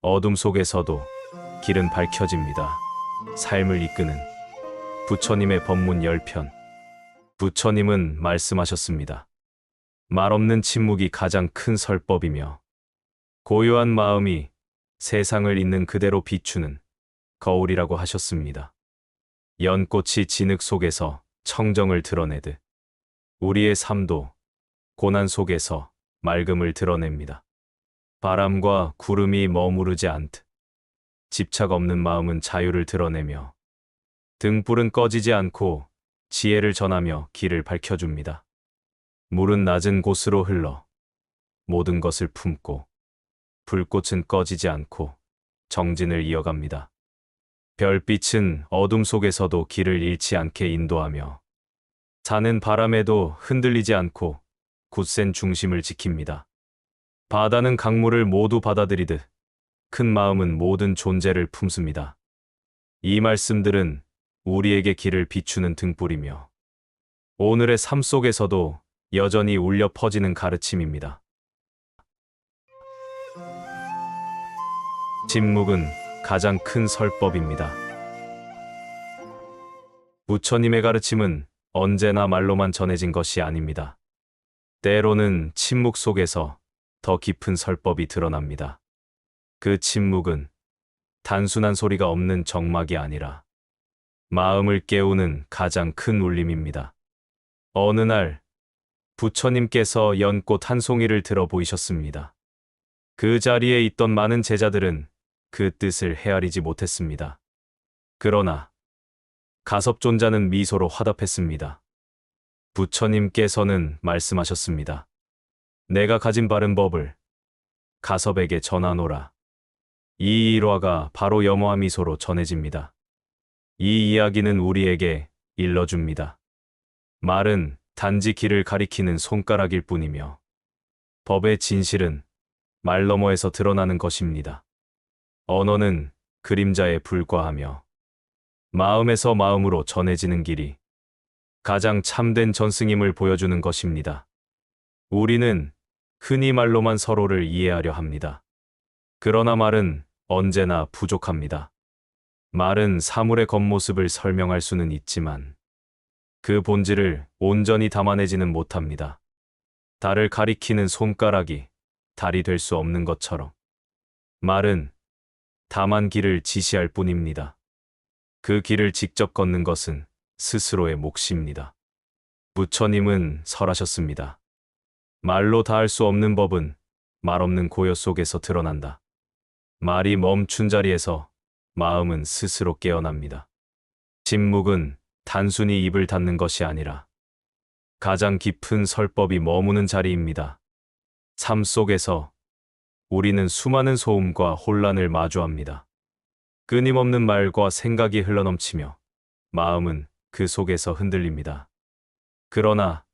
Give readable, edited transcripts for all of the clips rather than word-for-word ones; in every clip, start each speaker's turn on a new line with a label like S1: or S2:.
S1: 어둠 속에서도 길은 밝혀집니다. 삶을 이끄는 부처님의 법문 10편. 부처님은 말씀하셨습니다. 말 없는 침묵이 가장 큰 설법이며 고요한 마음이 세상을 있는 그대로 비추는 거울이라고 하셨습니다. 연꽃이 진흙 속에서 청정을 드러내듯 우리의 삶도 고난 속에서 맑음을 드러냅니다. 바람과 구름이 머무르지 않듯 집착 없는 마음은 자유를 드러내며 등불은 꺼지지 않고 지혜를 전하며 길을 밝혀줍니다. 물은 낮은 곳으로 흘러 모든 것을 품고 불꽃은 꺼지지 않고 정진을 이어갑니다. 별빛은 어둠 속에서도 길을 잃지 않게 인도하며 산은 바람에도 흔들리지 않고 굳센 중심을 지킵니다. 바다는 강물을 모두 받아들이듯 큰 마음은 모든 존재를 품습니다. 이 말씀들은 우리에게 길을 비추는 등불이며 오늘의 삶 속에서도 여전히 울려 퍼지는 가르침입니다. 침묵은 가장 큰 설법입니다. 부처님의 가르침은 언제나 말로만 전해진 것이 아닙니다. 때로는 침묵 속에서 더 깊은 설법이 드러납니다. 그 침묵은 단순한 소리가 없는 정막이 아니라 마음을 깨우는 가장 큰 울림입니다. 어느 날 부처님께서 연꽃 한 송이를 들어 보이셨습니다. 그 자리에 있던 많은 제자들은 그 뜻을 헤아리지 못했습니다. 그러나 가섭존자는 미소로 화답했습니다. 부처님께서는 말씀하셨습니다. 내가 가진 바른 법을 가섭에게 전하노라. 이 일화가 바로 염화 미소로 전해집니다. 이 이야기는 우리에게 일러줍니다. 말은 단지 길을 가리키는 손가락일 뿐이며 법의 진실은 말 너머에서 드러나는 것입니다. 언어는 그림자에 불과하며 마음에서 마음으로 전해지는 길이 가장 참된 전승임을 보여주는 것입니다. 우리는 흔히 말로만 서로를 이해하려 합니다. 그러나 말은 언제나 부족합니다. 말은 사물의 겉모습을 설명할 수는 있지만 그 본질을 온전히 담아내지는 못합니다. 달을 가리키는 손가락이 달이 될 수 없는 것처럼 말은 다만 길을 지시할 뿐입니다. 그 길을 직접 걷는 것은 스스로의 몫입니다. 부처님은 설하셨습니다. 말로 다할 수 없는 법은 말 없는 고요 속에서 드러난다. 말이 멈춘 자리에서 마음은 스스로 깨어납니다. 침묵은 단순히 입을 닫는 것이 아니라 가장 깊은 설법이 머무는 자리입니다. 삶 속에서 우리는 수많은 소음과 혼란을 마주합니다. 끊임없는 말과 생각이 흘러넘치며 마음은 그 속에서 흔들립니다. 그러나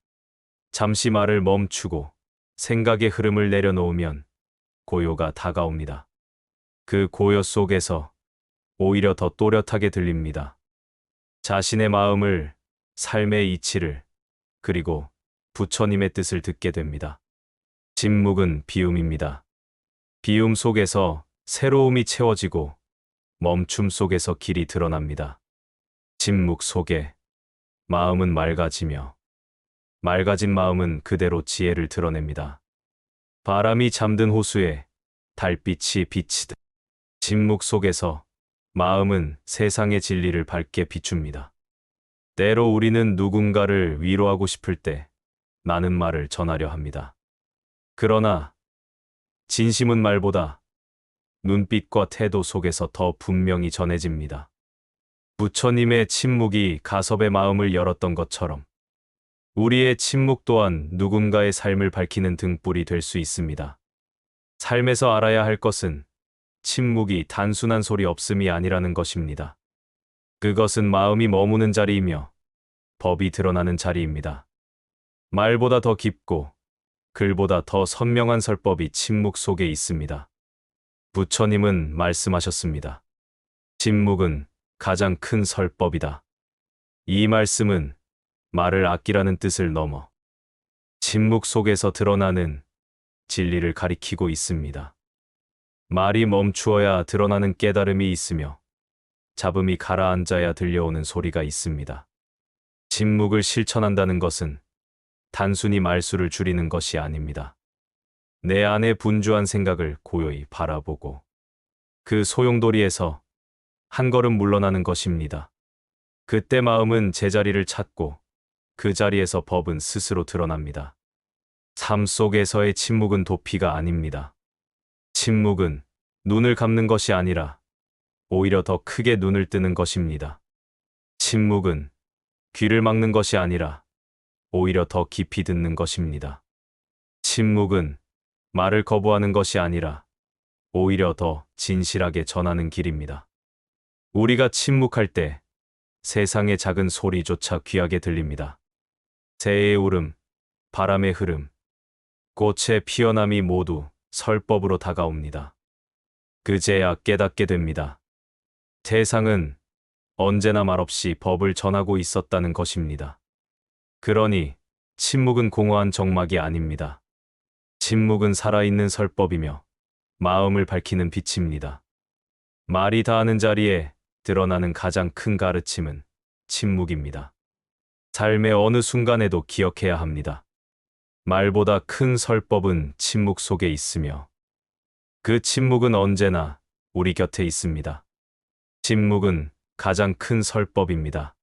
S1: 잠시 말을 멈추고 생각의 흐름을 내려놓으면 고요가 다가옵니다. 그 고요 속에서 오히려 더 또렷하게 들립니다. 자신의 마음을, 삶의 이치를, 그리고 부처님의 뜻을 듣게 됩니다. 침묵은 비움입니다. 비움 속에서 새로움이 채워지고 멈춤 속에서 길이 드러납니다. 침묵 속에 마음은 맑아지며 맑아진 마음은 그대로 지혜를 드러냅니다. 바람이 잠든 호수에 달빛이 비치듯 침묵 속에서 마음은 세상의 진리를 밝게 비춥니다. 때로 우리는 누군가를 위로하고 싶을 때 많은 말을 전하려 합니다. 그러나 진심은 말보다 눈빛과 태도 속에서 더 분명히 전해집니다. 부처님의 침묵이 가섭의 마음을 열었던 것처럼 우리의 침묵 또한 누군가의 삶을 밝히는 등불이 될 수 있습니다. 삶에서 알아야 할 것은 침묵이 단순한 소리 없음이 아니라는 것입니다. 그것은 마음이 머무는 자리이며 법이 드러나는 자리입니다. 말보다 더 깊고 글보다 더 선명한 설법이 침묵 속에 있습니다. 부처님은 말씀하셨습니다. 침묵은 가장 큰 설법이다. 이 말씀은 말을 아끼라는 뜻을 넘어 침묵 속에서 드러나는 진리를 가리키고 있습니다. 말이 멈추어야 드러나는 깨달음이 있으며 잡음이 가라앉아야 들려오는 소리가 있습니다. 침묵을 실천한다는 것은 단순히 말수를 줄이는 것이 아닙니다. 내 안에 분주한 생각을 고요히 바라보고 그 소용돌이에서 한 걸음 물러나는 것입니다. 그때 마음은 제자리를 찾고 그 자리에서 법은 스스로 드러납니다. 삶 속에서의 침묵은 도피가 아닙니다. 침묵은 눈을 감는 것이 아니라 오히려 더 크게 눈을 뜨는 것입니다. 침묵은 귀를 막는 것이 아니라 오히려 더 깊이 듣는 것입니다. 침묵은 말을 거부하는 것이 아니라 오히려 더 진실하게 전하는 길입니다. 우리가 침묵할 때 세상의 작은 소리조차 귀하게 들립니다. 새의 울음, 바람의 흐름, 꽃의 피어남이 모두 설법으로 다가옵니다. 그제야 깨닫게 됩니다. 세상은 언제나 말없이 법을 전하고 있었다는 것입니다. 그러니 침묵은 공허한 정막이 아닙니다. 침묵은 살아있는 설법이며 마음을 밝히는 빛입니다. 말이 닿는 자리에 드러나는 가장 큰 가르침은 침묵입니다. 삶의 어느 순간에도 기억해야 합니다. 말보다 큰 설법은 침묵 속에 있으며 그 침묵은 언제나 우리 곁에 있습니다. 침묵은 가장 큰 설법입니다.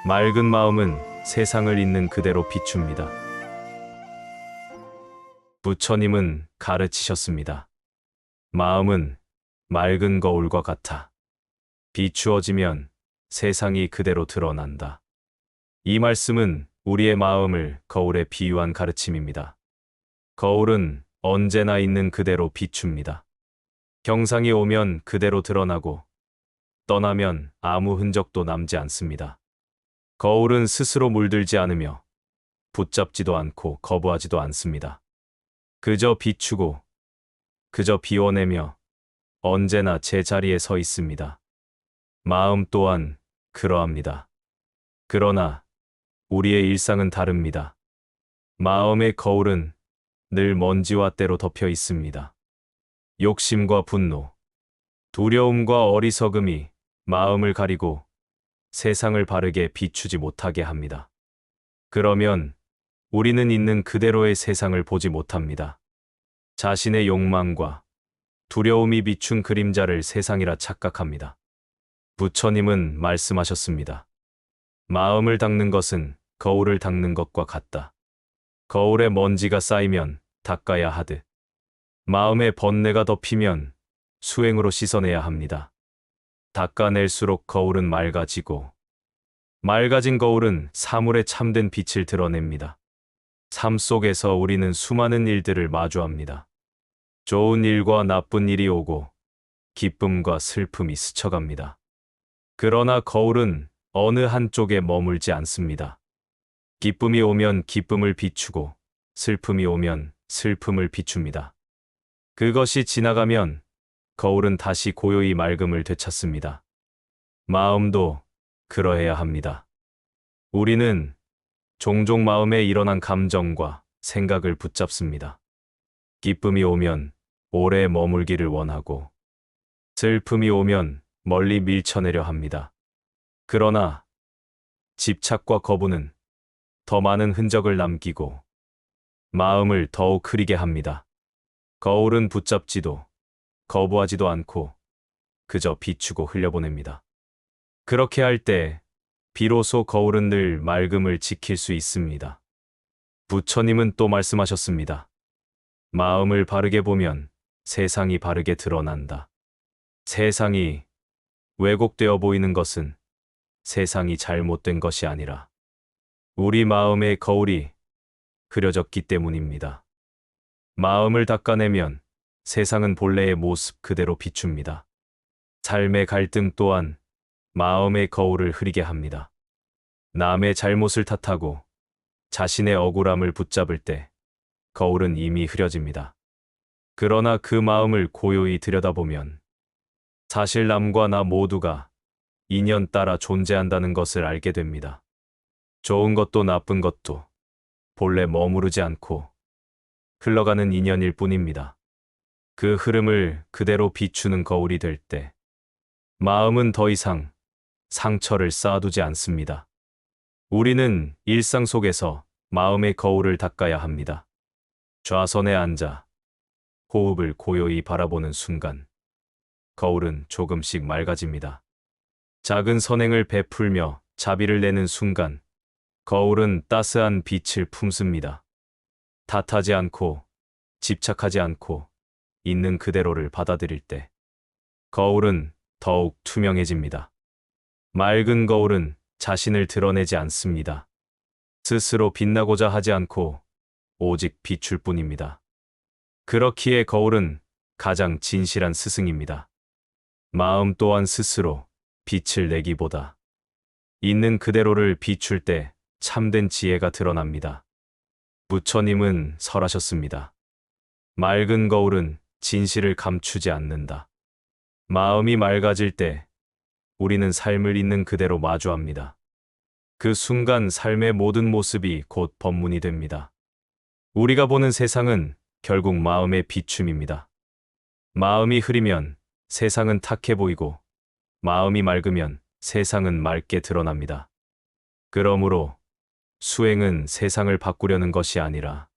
S1: 맑은 마음은 세상을 있는 그대로 비춥니다. 부처님은 가르치셨습니다. 마음은 맑은 거울과 같아. 비추어지면 세상이 그대로 드러난다. 이 말씀은 우리의 마음을 거울에 비유한 가르침입니다. 거울은 언제나 있는 그대로 비춥니다. 경상이 오면 그대로 드러나고 떠나면 아무 흔적도 남지 않습니다. 거울은 스스로 물들지 않으며 붙잡지도 않고 거부하지도 않습니다. 그저 비추고 그저 비워내며 언제나 제자리에 서 있습니다. 마음 또한 그러합니다. 그러나 우리의 일상은 다릅니다. 마음의 거울은 늘 먼지와 때로 덮여 있습니다. 욕심과 분노, 두려움과 어리석음이 마음을 가리고 세상을 바르게 비추지 못하게 합니다. 그러면 우리는 있는 그대로의 세상을 보지 못합니다. 자신의 욕망과 두려움이 비춘 그림자를 세상이라 착각합니다. 부처님은 말씀하셨습니다. 마음을 닦는 것은 거울을 닦는 것과 같다. 거울에 먼지가 쌓이면 닦아야 하듯 마음에 번뇌가 덮이면 수행으로 씻어내야 합니다. 닦아낼수록 거울은 맑아지고 맑아진 거울은 사물의 참된 빛을 드러냅니다. 삶 속에서 우리는 수많은 일들을 마주합니다. 좋은 일과 나쁜 일이 오고 기쁨과 슬픔이 스쳐갑니다. 그러나 거울은 어느 한쪽에 머물지 않습니다. 기쁨이 오면 기쁨을 비추고 슬픔이 오면 슬픔을 비춥니다. 그것이 지나가면 거울은 다시 고요히 맑음을 되찾습니다. 마음도 그러해야 합니다. 우리는 종종 마음에 일어난 감정과 생각을 붙잡습니다. 기쁨이 오면 오래 머물기를 원하고 슬픔이 오면 멀리 밀쳐내려 합니다. 그러나 집착과 거부는 더 많은 흔적을 남기고 마음을 더욱 흐리게 합니다. 거울은 붙잡지도 거부하지도 않고 그저 비추고 흘려보냅니다. 그렇게 할 때 비로소 거울은 늘 맑음을 지킬 수 있습니다. 부처님은 또 말씀하셨습니다. 마음을 바르게 보면 세상이 바르게 드러난다. 세상이 왜곡되어 보이는 것은 세상이 잘못된 것이 아니라 우리 마음의 거울이 흐려졌기 때문입니다. 마음을 닦아내면 세상은 본래의 모습 그대로 비춥니다. 삶의 갈등 또한 마음의 거울을 흐리게 합니다. 남의 잘못을 탓하고 자신의 억울함을 붙잡을 때 거울은 이미 흐려집니다. 그러나 그 마음을 고요히 들여다보면 사실 남과 나 모두가 인연 따라 존재한다는 것을 알게 됩니다. 좋은 것도 나쁜 것도 본래 머무르지 않고 흘러가는 인연일 뿐입니다. 그 흐름을 그대로 비추는 거울이 될 때, 마음은 더 이상 상처를 쌓아두지 않습니다. 우리는 일상 속에서 마음의 거울을 닦아야 합니다. 좌선에 앉아 호흡을 고요히 바라보는 순간, 거울은 조금씩 맑아집니다. 작은 선행을 베풀며 자비를 내는 순간, 거울은 따스한 빛을 품습니다. 탓하지 않고, 집착하지 않고, 있는 그대로를 받아들일 때, 거울은 더욱 투명해집니다. 맑은 거울은 자신을 드러내지 않습니다. 스스로 빛나고자 하지 않고, 오직 비출 뿐입니다. 그렇기에 거울은 가장 진실한 스승입니다. 마음 또한 스스로 빛을 내기보다 있는 그대로를 비출 때 참된 지혜가 드러납니다. 부처님은 설하셨습니다. 맑은 거울은 진실을 감추지 않는다. 마음이 맑아질 때 우리는 삶을 있는 그대로 마주합니다. 그 순간 삶의 모든 모습이 곧 법문이 됩니다. 우리가 보는 세상은 결국 마음의 비춤입니다. 마음이 흐리면 세상은 탁해 보이고, 마음이 맑으면 세상은 맑게 드러납니다. 그러므로 수행은 세상을 바꾸려는 것이 아니라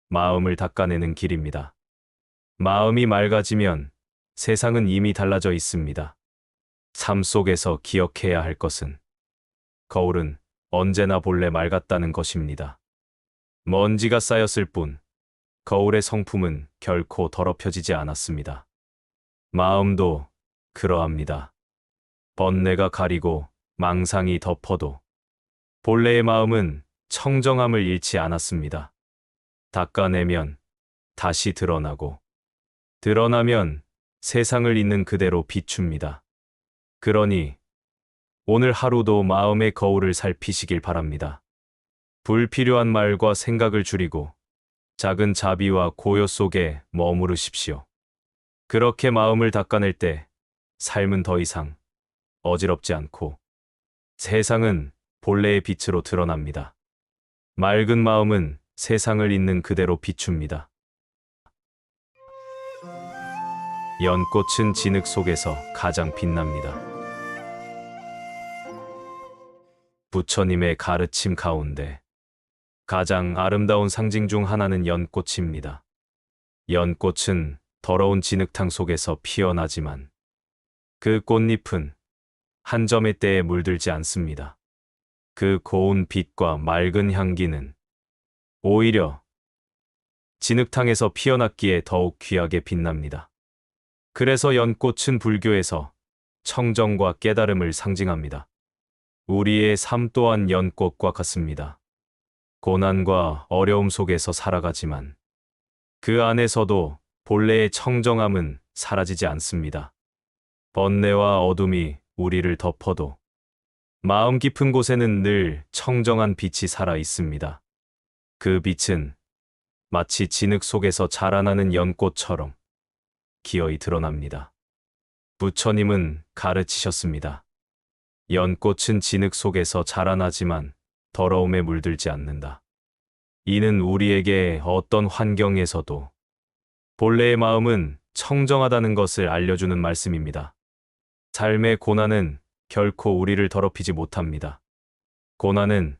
S1: 마음을 닦아내는 길입니다. 마음이 맑아지면 세상은 이미 달라져 있습니다. 삶 속에서 기억해야 할 것은, 거울은 언제나 본래 맑았다는 것입니다. 먼지가 쌓였을 뿐, 거울의 성품은 결코 더럽혀지지 않았습니다. 마음도 그러합니다. 번뇌가 가리고 망상이 덮어도 본래의 마음은 청정함을 잃지 않았습니다. 닦아내면 다시 드러나고, 드러나면 세상을 있는 그대로 비춥니다. 그러니 오늘 하루도 마음의 거울을 살피시길 바랍니다. 불필요한 말과 생각을 줄이고 작은 자비와 고요 속에 머무르십시오. 그렇게 마음을 닦아낼 때 삶은 더 이상 어지럽지 않고 세상은 본래의 빛으로 드러납니다. 맑은 마음은 세상을 있는 그대로 비춥니다. 연꽃은 진흙 속에서 가장 빛납니다. 부처님의 가르침 가운데 가장 아름다운 상징 중 하나는 연꽃입니다. 연꽃은 더러운 진흙탕 속에서 피어나지만 그 꽃잎은 한 점의 때에 물들지 않습니다. 그 고운 빛과 맑은 향기는 오히려 진흙탕에서 피어났기에 더욱 귀하게 빛납니다. 그래서 연꽃은 불교에서 청정과 깨달음을 상징합니다. 우리의 삶 또한 연꽃과 같습니다. 고난과 어려움 속에서 살아가지만 그 안에서도 본래의 청정함은 사라지지 않습니다. 번뇌와 어둠이 우리를 덮어도 마음 깊은 곳에는 늘 청정한 빛이 살아 있습니다. 그 빛은 마치 진흙 속에서 자라나는 연꽃처럼 기어이 드러납니다. 부처님은 가르치셨습니다. 연꽃은 진흙 속에서 자라나지만 더러움에 물들지 않는다. 이는 우리에게 어떤 환경에서도 본래의 마음은 청정하다는 것을 알려주는 말씀입니다. 삶의 고난은 결코 우리를 더럽히지 못합니다. 고난은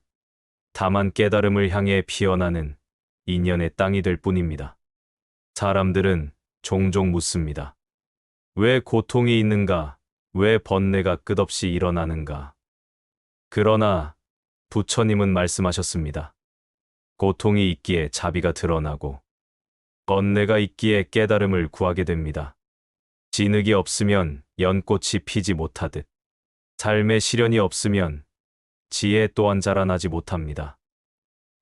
S1: 다만 깨달음을 향해 피어나는 인연의 땅이 될 뿐입니다. 사람들은 종종 묻습니다. 왜 고통이 있는가? 왜 번뇌가 끝없이 일어나는가? 그러나 부처님은 말씀하셨습니다. 고통이 있기에 자비가 드러나고 번뇌가 있기에 깨달음을 구하게 됩니다. 진흙이 없으면 연꽃이 피지 못하듯 삶의 시련이 없으면 지혜 또한 자라나지 못합니다.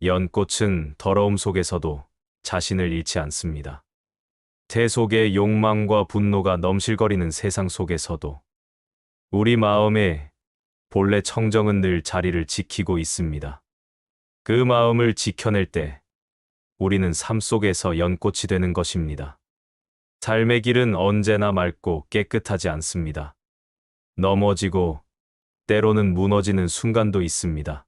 S1: 연꽃은 더러움 속에서도 자신을 잃지 않습니다. 태 속의 욕망과 분노가 넘실거리는 세상 속에서도 우리 마음에 본래 청정은 늘 자리를 지키고 있습니다. 그 마음을 지켜낼 때 우리는 삶 속에서 연꽃이 되는 것입니다. 삶의 길은 언제나 맑고 깨끗하지 않습니다. 넘어지고 때로는 무너지는 순간도 있습니다.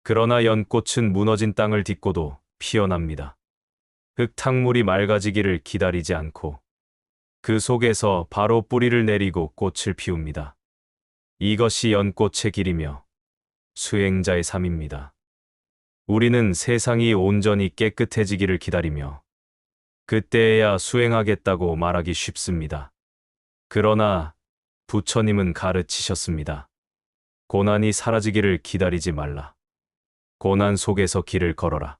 S1: 그러나 연꽃은 무너진 땅을 딛고도 피어납니다. 흙탕물이 맑아지기를 기다리지 않고 그 속에서 바로 뿌리를 내리고 꽃을 피웁니다. 이것이 연꽃의 길이며 수행자의 삶입니다. 우리는 세상이 온전히 깨끗해지기를 기다리며 그때야 수행하겠다고 말하기 쉽습니다. 그러나 부처님은 가르치셨습니다. 고난이 사라지기를 기다리지 말라. 고난 속에서 길을 걸어라.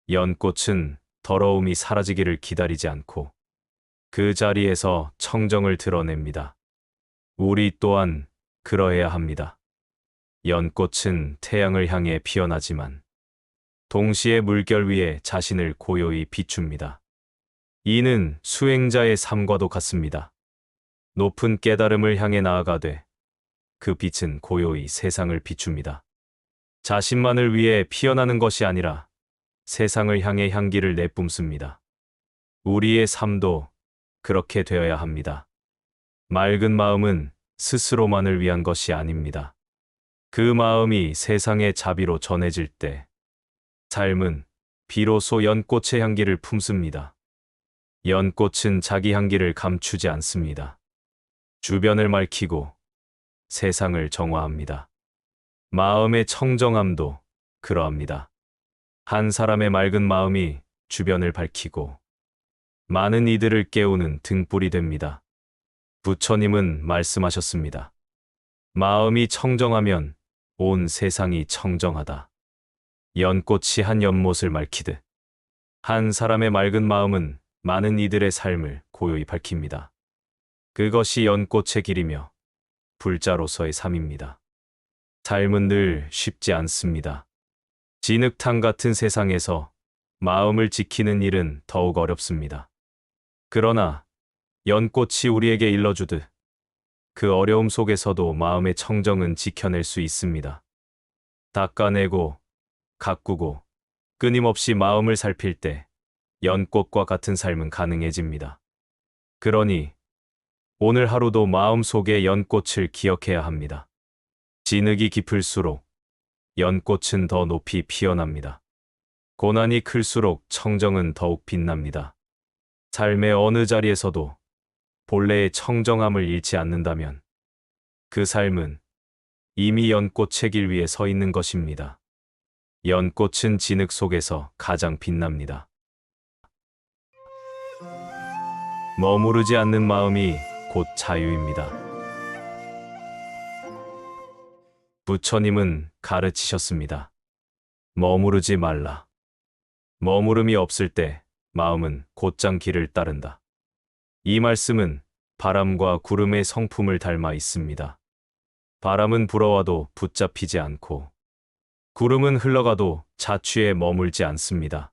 S1: 연꽃은 더러움이 사라지기를 기다리지 않고 그 자리에서 청정을 드러냅니다. 우리 또한 그러해야 합니다. 연꽃은 태양을 향해 피어나지만 동시에 물결 위에 자신을 고요히 비춥니다. 이는 수행자의 삶과도 같습니다. 높은 깨달음을 향해 나아가되 그 빛은 고요히 세상을 비춥니다. 자신만을 위해 피어나는 것이 아니라 세상을 향해 향기를 내뿜습니다. 우리의 삶도 그렇게 되어야 합니다. 맑은 마음은 스스로만을 위한 것이 아닙니다. 그 마음이 세상의 자비로 전해질 때 삶은 비로소 연꽃의 향기를 품습니다. 연꽃은 자기 향기를 감추지 않습니다. 주변을 맑히고 세상을 정화합니다. 마음의 청정함도 그러합니다. 한 사람의 맑은 마음이 주변을 밝히고 많은 이들을 깨우는 등불이 됩니다. 부처님은 말씀하셨습니다. 마음이 청정하면 온 세상이 청정하다. 연꽃이 한 연못을 맑히듯 한 사람의 맑은 마음은 많은 이들의 삶을 고요히 밝힙니다. 그것이 연꽃의 길이며 불자로서의 삶입니다. 삶은 늘 쉽지 않습니다. 진흙탕 같은 세상에서 마음을 지키는 일은 더욱 어렵습니다. 그러나 연꽃이 우리에게 일러주듯 그 어려움 속에서도 마음의 청정은 지켜낼 수 있습니다. 닦아내고 가꾸고 끊임없이 마음을 살필 때 연꽃과 같은 삶은 가능해집니다. 그러니 오늘 하루도 마음 속의 연꽃을 기억해야 합니다. 진흙이 깊을수록 연꽃은 더 높이 피어납니다. 고난이 클수록 청정은 더욱 빛납니다. 삶의 어느 자리에서도 본래의 청정함을 잃지 않는다면 그 삶은 이미 연꽃의 길 위에 서 있는 것입니다. 연꽃은 진흙 속에서 가장 빛납니다. 머무르지 않는 마음이 곧 자유입니다. 부처님은 가르치셨습니다. 머무르지 말라. 머무름이 없을 때 마음은 곧장 길을 따른다. 이 말씀은 바람과 구름의 성품을 닮아 있습니다. 바람은 불어와도 붙잡히지 않고 구름은 흘러가도 자취에 머물지 않습니다.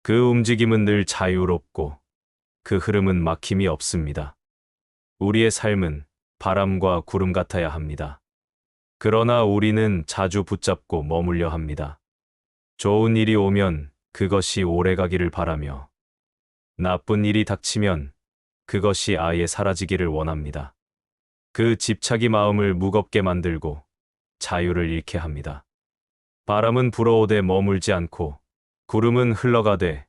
S1: 그 움직임은 늘 자유롭고 그 흐름은 막힘이 없습니다. 우리의 삶은 바람과 구름 같아야 합니다. 그러나 우리는 자주 붙잡고 머물려 합니다. 좋은 일이 오면 그것이 오래가기를 바라며 나쁜 일이 닥치면 그것이 아예 사라지기를 원합니다. 그 집착이 마음을 무겁게 만들고 자유를 잃게 합니다. 바람은 불어오되 머물지 않고 구름은 흘러가되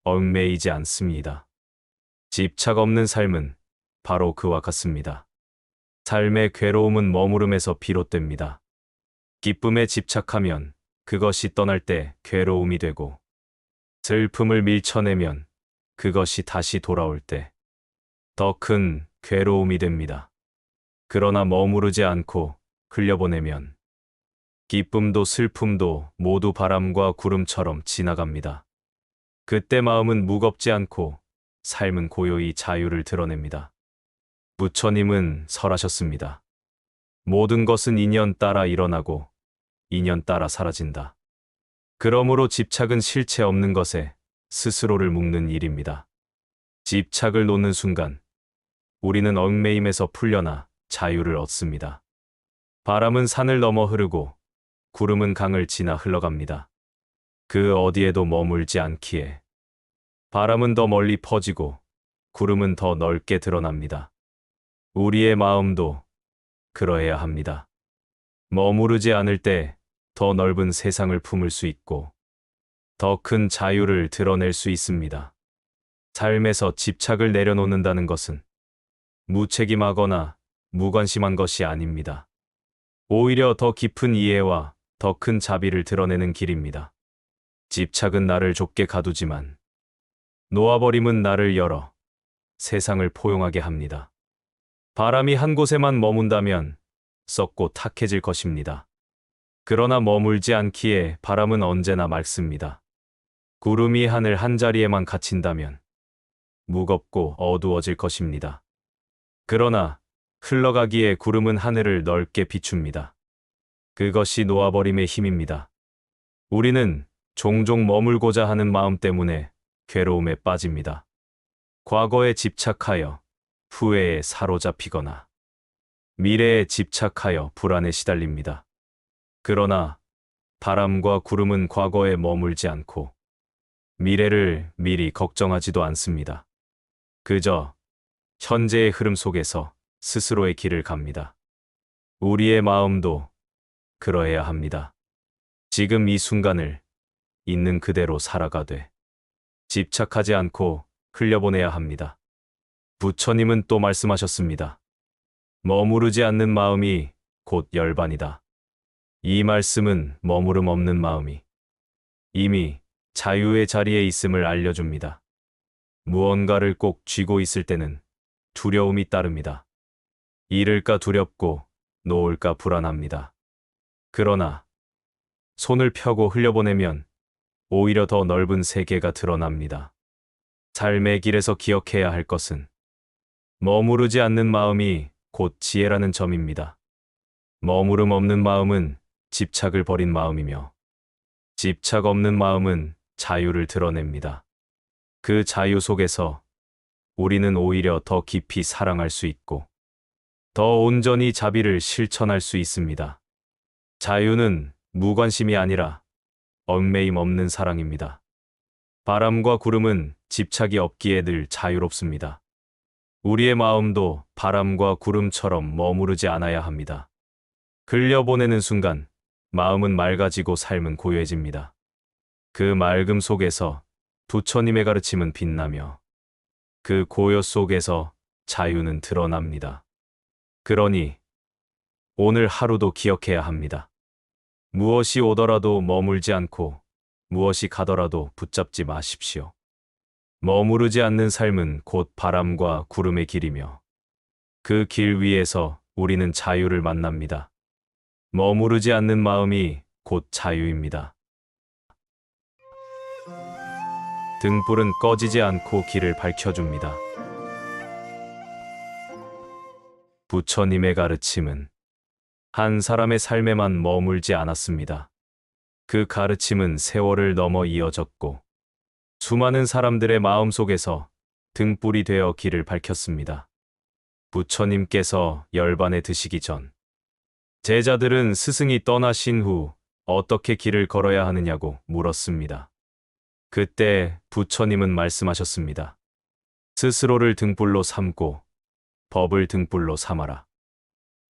S1: 얽매이지 않습니다. 집착 없는 삶은 바로 그와 같습니다. 삶의 괴로움은 머무름에서 비롯됩니다. 기쁨에 집착하면 그것이 떠날 때 괴로움이 되고 슬픔을 밀쳐내면 그것이 다시 돌아올 때 더 큰 괴로움이 됩니다. 그러나 머무르지 않고 흘려보내면 기쁨도 슬픔도 모두 바람과 구름처럼 지나갑니다. 그때 마음은 무겁지 않고 삶은 고요히 자유를 드러냅니다. 부처님은 설하셨습니다. 모든 것은 인연 따라 일어나고 인연 따라 사라진다. 그러므로 집착은 실체 없는 것에 스스로를 묶는 일입니다. 집착을 놓는 순간 우리는 얽매임에서 풀려나 자유를 얻습니다. 바람은 산을 넘어 흐르고 구름은 강을 지나 흘러갑니다. 그 어디에도 머물지 않기에 바람은 더 멀리 퍼지고 구름은 더 넓게 드러납니다. 우리의 마음도 그러해야 합니다. 머무르지 않을 때 더 넓은 세상을 품을 수 있고 더 큰 자유를 드러낼 수 있습니다. 삶에서 집착을 내려놓는다는 것은 무책임하거나 무관심한 것이 아닙니다. 오히려 더 깊은 이해와 더 큰 자비를 드러내는 길입니다. 집착은 나를 좁게 가두지만 놓아버림은 나를 열어 세상을 포용하게 합니다. 바람이 한 곳에만 머문다면 썩고 탁해질 것입니다. 그러나 머물지 않기에 바람은 언제나 맑습니다. 구름이 하늘 한자리에만 갇힌다면 무겁고 어두워질 것입니다. 그러나 흘러가기에 구름은 하늘을 넓게 비춥니다. 그것이 놓아버림의 힘입니다. 우리는 종종 머물고자 하는 마음 때문에 괴로움에 빠집니다. 과거에 집착하여 후회에 사로잡히거나 미래에 집착하여 불안에 시달립니다. 그러나 바람과 구름은 과거에 머물지 않고 미래를 미리 걱정하지도 않습니다. 그저 현재의 흐름 속에서 스스로의 길을 갑니다. 우리의 마음도 그러해야 합니다. 지금 이 순간을 있는 그대로 살아가되 집착하지 않고 흘려보내야 합니다. 부처님은 또 말씀하셨습니다. 머무르지 않는 마음이 곧 열반이다. 이 말씀은 머무름 없는 마음이 이미 자유의 자리에 있음을 알려줍니다. 무언가를 꼭 쥐고 있을 때는 두려움이 따릅니다. 잃을까 두렵고 놓을까 불안합니다. 그러나 손을 펴고 흘려보내면 오히려 더 넓은 세계가 드러납니다. 삶의 길에서 기억해야 할 것은 머무르지 않는 마음이 곧 지혜라는 점입니다. 머무름 없는 마음은 집착을 버린 마음이며 집착 없는 마음은 자유를 드러냅니다. 그 자유 속에서 우리는 오히려 더 깊이 사랑할 수 있고 더 온전히 자비를 실천할 수 있습니다. 자유는 무관심이 아니라 얽매임 없는 사랑입니다. 바람과 구름은 집착이 없기에 늘 자유롭습니다. 우리의 마음도 바람과 구름처럼 머무르지 않아야 합니다. 흘려보내는 순간 마음은 맑아지고 삶은 고요해집니다. 그 맑음 속에서 부처님의 가르침은 빛나며 그 고요 속에서 자유는 드러납니다. 그러니 오늘 하루도 기억해야 합니다. 무엇이 오더라도 머물지 않고 무엇이 가더라도 붙잡지 마십시오. 머무르지 않는 삶은 곧 바람과 구름의 길이며 그 길 위에서 우리는 자유를 만납니다. 머무르지 않는 마음이 곧 자유입니다. 등불은 꺼지지 않고 길을 밝혀줍니다. 부처님의 가르침은 한 사람의 삶에만 머물지 않았습니다. 그 가르침은 세월을 넘어 이어졌고 수많은 사람들의 마음 속에서 등불이 되어 길을 밝혔습니다. 부처님께서 열반에 드시기 전 제자들은 스승이 떠나신 후 어떻게 길을 걸어야 하느냐고 물었습니다. 그때 부처님은 말씀하셨습니다. 스스로를 등불로 삼고 법을 등불로 삼아라.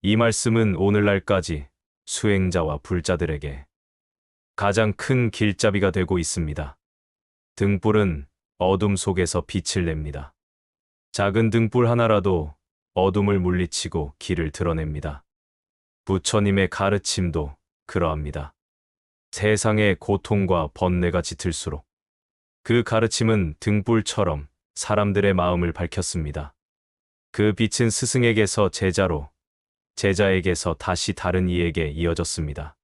S1: 이 말씀은 오늘날까지 수행자와 불자들에게 가장 큰 길잡이가 되고 있습니다. 등불은 어둠 속에서 빛을 냅니다. 작은 등불 하나라도 어둠을 물리치고 길을 드러냅니다. 부처님의 가르침도 그러합니다. 세상의 고통과 번뇌가 짙을수록 그 가르침은 등불처럼 사람들의 마음을 밝혔습니다. 그 빛은 스승에게서 제자로, 제자에게서 다시 다른 이에게 이어졌습니다.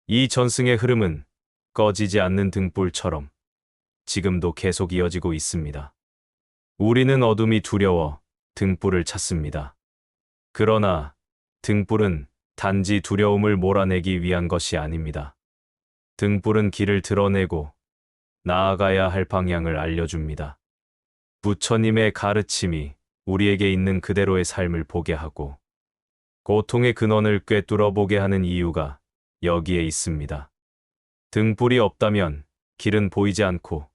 S1: 이 전승의 흐름은 꺼지지 않는 등불처럼 지금도 계속 이어지고 있습니다. 우리는 어둠이 두려워 등불을 찾습니다. 그러나 등불은 단지 두려움을 몰아내기 위한 것이 아닙니다. 등불은 길을 드러내고 나아가야 할 방향을 알려줍니다. 부처님의 가르침이 우리에게 있는 그대로의 삶을 보게 하고 고통의 근원을 꿰뚫어 보게 하는 이유가 여기에 있습니다. 등불이 없다면 길은 보이지 않고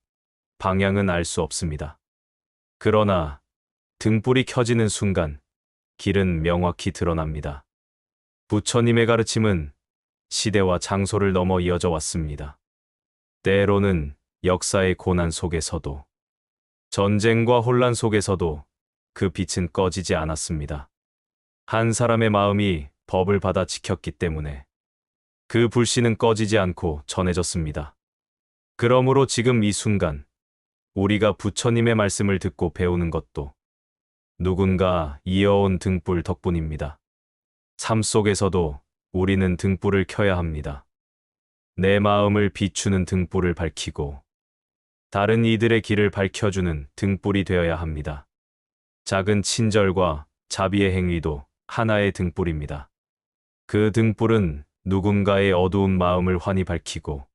S1: 방향은 알 수 없습니다. 그러나 등불이 켜지는 순간 길은 명확히 드러납니다. 부처님의 가르침은 시대와 장소를 넘어 이어져 왔습니다. 때로는 역사의 고난 속에서도, 전쟁과 혼란 속에서도 그 빛은 꺼지지 않았습니다. 한 사람의 마음이 법을 받아 지켰기 때문에 그 불씨는 꺼지지 않고 전해졌습니다. 그러므로 지금 이 순간 우리가 부처님의 말씀을 듣고 배우는 것도 누군가 이어온 등불 덕분입니다. 삶 속에서도 우리는 등불을 켜야 합니다. 내 마음을 비추는 등불을 밝히고 다른 이들의 길을 밝혀주는 등불이 되어야 합니다. 작은 친절과 자비의 행위도 하나의 등불입니다. 그 등불은 누군가의 어두운 마음을 환히 밝히고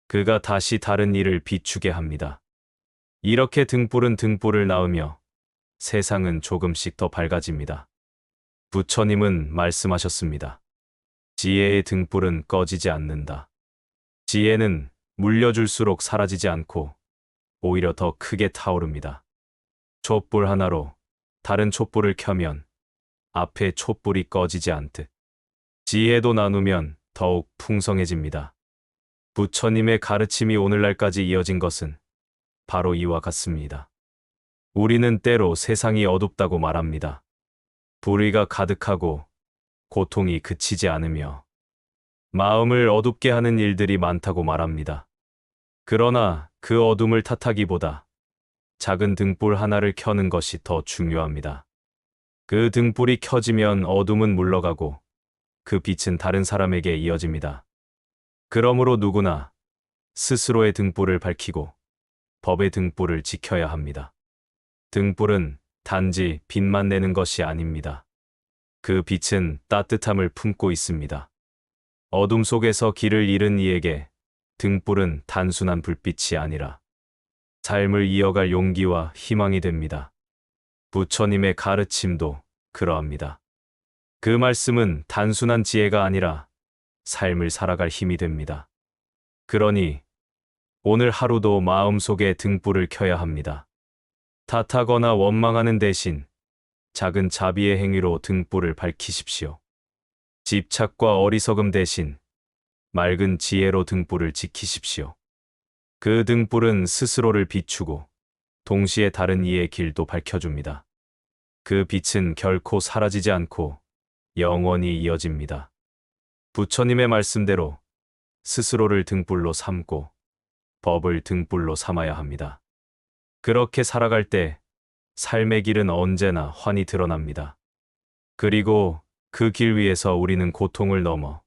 S1: 그가 다시 다른 일을 비추게 합니다. 이렇게 등불은 등불을 낳으며 세상은 조금씩 더 밝아집니다. 부처님은 말씀하셨습니다. 지혜의 등불은 꺼지지 않는다. 지혜는 물려줄수록 사라지지 않고 오히려 더 크게 타오릅니다. 촛불 하나로 다른 촛불을 켜면 앞에 촛불이 꺼지지 않듯 지혜도 나누면 더욱 풍성해집니다. 부처님의 가르침이 오늘날까지 이어진 것은 바로 이와 같습니다. 우리는 때로 세상이 어둡다고 말합니다. 불의가 가득하고 고통이 그치지 않으며 마음을 어둡게 하는 일들이 많다고 말합니다. 그러나 그 어둠을 탓하기보다 작은 등불 하나를 켜는 것이 더 중요합니다. 그 등불이 켜지면 어둠은 물러가고 그 빛은 다른 사람에게 이어집니다. 그러므로 누구나 스스로의 등불을 밝히고 법의 등불을 지켜야 합니다. 등불은 단지 빛만 내는 것이 아닙니다. 그 빛은 따뜻함을 품고 있습니다. 어둠 속에서 길을 잃은 이에게 등불은 단순한 불빛이 아니라 삶을 이어갈 용기와 희망이 됩니다. 부처님의 가르침도 그러합니다. 그 말씀은 단순한 지혜가 아니라 삶을 살아갈 힘이 됩니다. 그러니 오늘 하루도 마음속에 등불을 켜야 합니다. 탓하거나 원망하는 대신 작은 자비의 행위로 등불을 밝히십시오. 집착과 어리석음 대신 맑은 지혜로 등불을 지키십시오. 그 등불은 스스로를 비추고 동시에 다른 이의 길도 밝혀줍니다. 그 빛은 결코 사라지지 않고 영원히 이어집니다. 부처님의 말씀대로 스스로를 등불로 삼고 법을 등불로 삼아야 합니다. 그렇게 살아갈 때 삶의 길은 언제나 환히 드러납니다. 그리고 그 길 위에서 우리는 고통을 넘어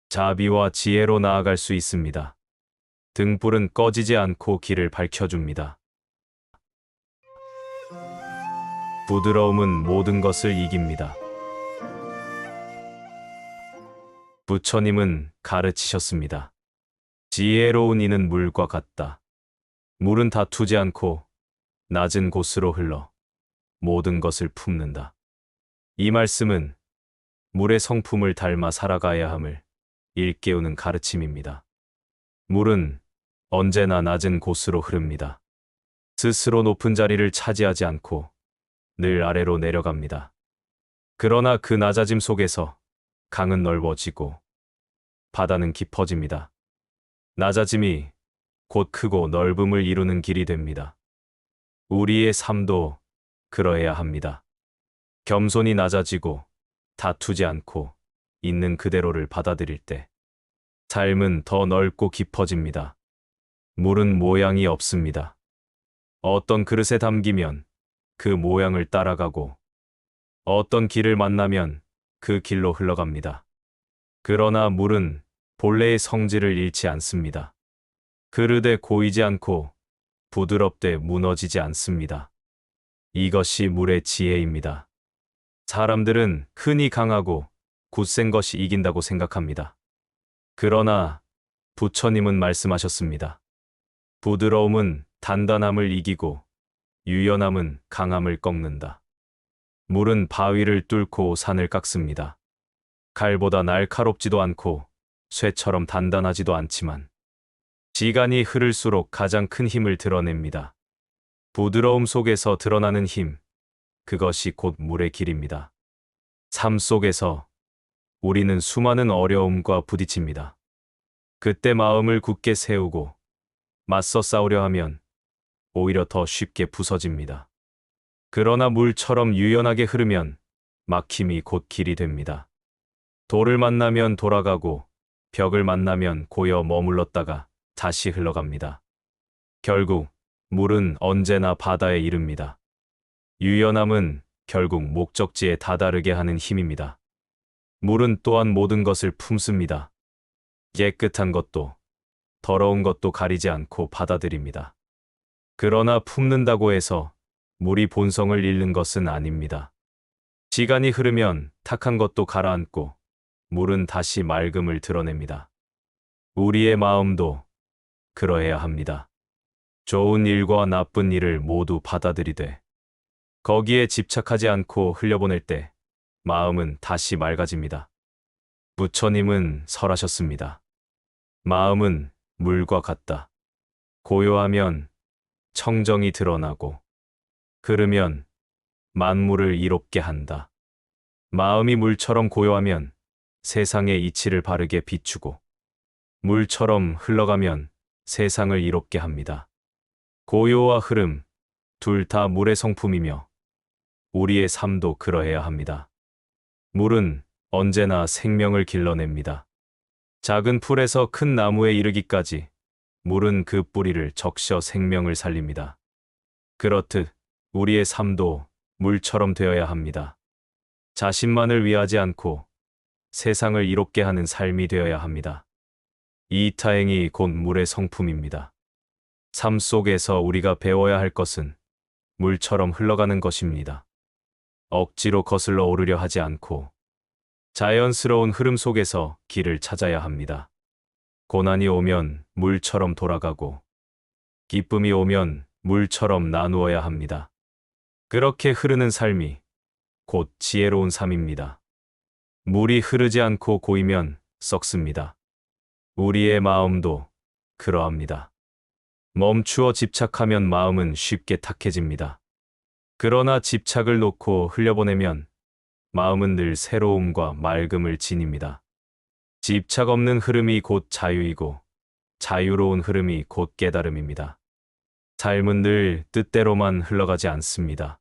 S1: 자비와 지혜로 나아갈 수 있습니다. 등불은 꺼지지 않고 길을 밝혀줍니다. 부드러움은 모든 것을 이깁니다. 부처님은 가르치셨습니다. 지혜로운 이는 물과 같다. 물은 다투지 않고 낮은 곳으로 흘러 모든 것을 품는다. 이 말씀은 물의 성품을 닮아 살아가야 함을 일깨우는 가르침입니다. 물은 언제나 낮은 곳으로 흐릅니다. 스스로 높은 자리를 차지하지 않고 늘 아래로 내려갑니다. 그러나 그 낮아짐 속에서 강은 넓어지고 바다는 깊어집니다. 낮아짐이 곧 크고 넓음을 이루는 길이 됩니다. 우리의 삶도 그러해야 합니다. 겸손히 낮아지고 다투지 않고 있는 그대로를 받아들일 때 삶은 더 넓고 깊어집니다. 물은 모양이 없습니다. 어떤 그릇에 담기면 그 모양을 따라가고 어떤 길을 만나면 그 길로 흘러갑니다. 그러나 물은 본래의 성질을 잃지 않습니다. 그릇에 고이지 않고 부드럽되 무너지지 않습니다. 이것이 물의 지혜입니다. 사람들은 흔히 강하고 굳센 것이 이긴다고 생각합니다. 그러나 부처님은 말씀하셨습니다. 부드러움은 단단함을 이기고 유연함은 강함을 꺾는다. 물은 바위를 뚫고 산을 깎습니다. 칼보다 날카롭지도 않고 쇠처럼 단단하지도 않지만 시간이 흐를수록 가장 큰 힘을 드러냅니다. 부드러움 속에서 드러나는 힘, 그것이 곧 물의 길입니다. 삶 속에서 우리는 수많은 어려움과 부딪힙니다. 그때 마음을 굳게 세우고 맞서 싸우려 하면 오히려 더 쉽게 부서집니다. 그러나 물처럼 유연하게 흐르면 막힘이 곧 길이 됩니다. 돌을 만나면 돌아가고 벽을 만나면 고여 머물렀다가 다시 흘러갑니다. 결국 물은 언제나 바다에 이릅니다. 유연함은 결국 목적지에 다다르게 하는 힘입니다. 물은 또한 모든 것을 품습니다. 깨끗한 것도 더러운 것도 가리지 않고 받아들입니다. 그러나 품는다고 해서 물이 본성을 잃는 것은 아닙니다. 시간이 흐르면 탁한 것도 가라앉고 물은 다시 맑음을 드러냅니다. 우리의 마음도 그러해야 합니다. 좋은 일과 나쁜 일을 모두 받아들이되 거기에 집착하지 않고 흘려보낼 때 마음은 다시 맑아집니다. 부처님은 설하셨습니다. 마음은 물과 같다. 고요하면 청정이 드러나고 흐르면 만물을 이롭게 한다. 마음이 물처럼 고요하면 세상의 이치를 바르게 비추고 물처럼 흘러가면 세상을 이롭게 합니다. 고요와 흐름, 둘 다 물의 성품이며 우리의 삶도 그러해야 합니다. 물은 언제나 생명을 길러냅니다. 작은 풀에서 큰 나무에 이르기까지 물은 그 뿌리를 적셔 생명을 살립니다. 그렇듯 우리의 삶도 물처럼 되어야 합니다. 자신만을 위하지 않고 세상을 이롭게 하는 삶이 되어야 합니다. 이타행이 곧 물의 성품입니다. 삶 속에서 우리가 배워야 할 것은 물처럼 흘러가는 것입니다. 억지로 거슬러 오르려 하지 않고 자연스러운 흐름 속에서 길을 찾아야 합니다. 고난이 오면 물처럼 돌아가고 기쁨이 오면 물처럼 나누어야 합니다. 그렇게 흐르는 삶이 곧 지혜로운 삶입니다. 물이 흐르지 않고 고이면 썩습니다. 우리의 마음도 그러합니다. 멈추어 집착하면 마음은 쉽게 탁해집니다. 그러나 집착을 놓고 흘려보내면 마음은 늘 새로움과 맑음을 지닙니다. 집착 없는 흐름이 곧 자유이고 자유로운 흐름이 곧 깨달음입니다. 삶은 늘 뜻대로만 흘러가지 않습니다.